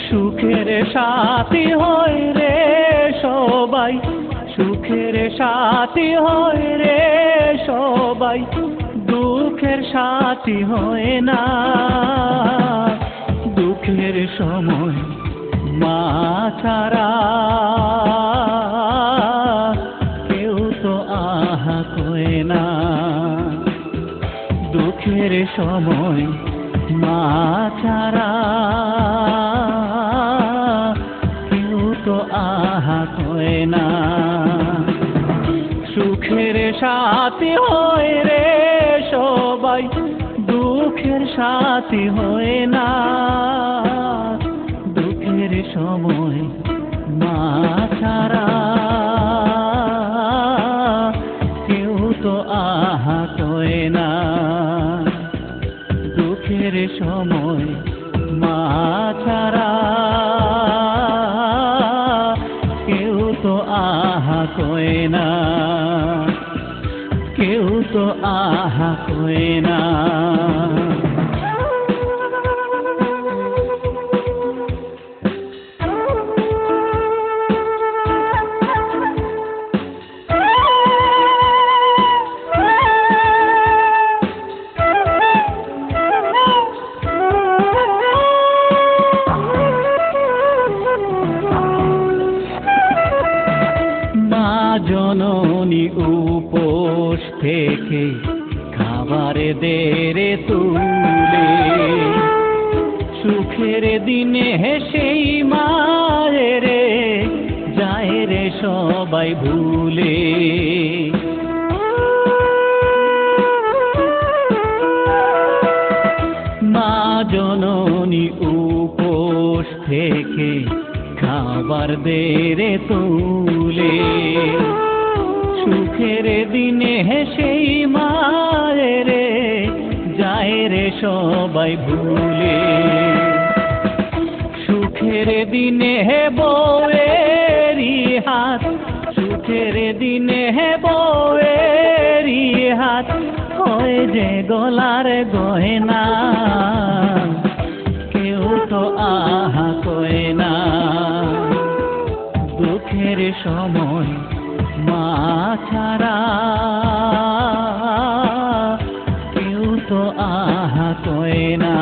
সুখের সাথী হয় রে সবাই, সুখের সাথী হয় রে সবাই, দুঃখের সাথী হয় না। দুঃখের সময় মা ছাড়া কেউ তো আহা কয় না। দুঃখের সময় মা ছাড়া কেউ তো আহা কয় না। সুখের সাথী হয় রে সবাই, দুঃখের সাথী হয় না। দুঃখের সময় মা ছাড়া কেউ তো আহা কয় না। দুঃখের সময় মা ছাড়া কেউ তো আহা কয় না, কেউ তো আহা কয় না। জননী উপোস থেকে খাবার দেরে তুলে, সুখের দিনে সেই মায়ের যায় রে সবাই ভুলে। মা জননী উপোস থেকে খাবার দেরে তুলে, সুখের দিনে সেই মায়ের যায় রে সবাই ভুলে। সুখের দিনে বউয়েরই হাত, সুখের দিনে বউয়েরই হাত হয় যে গলার গয়না। কেউ তো আহা কয় না। দুঃখের সময় মা ছাড়া কেউ তো আহা কয় না।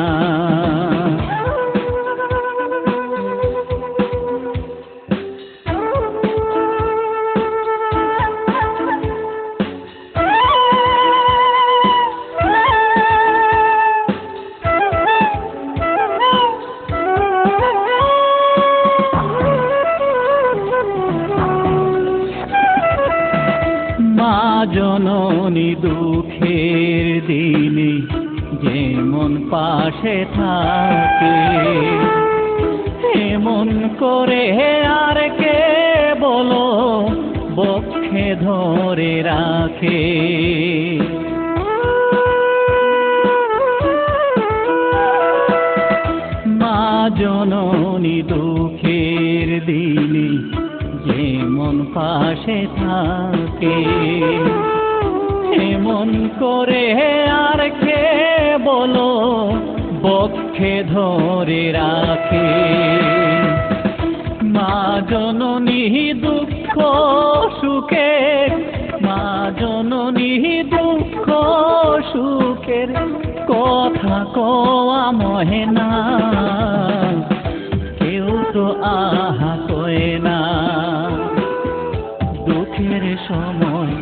জননী দুঃখের দিনে যেমন পাশে থাকে, এমন করে আর কে বলো বক্ষে ধরে রাখে। মা জননী দুঃখের দিনে যেমন পাশে থাকে, এমন করে আর কে বলো বক্ষে ধরে রাখে। মা জননী দুঃখ সুখের, মা জননী দুঃখ সুখের কথা কোয়া মহে না। কেউ তো আহা কয় না। দুঃখের সময়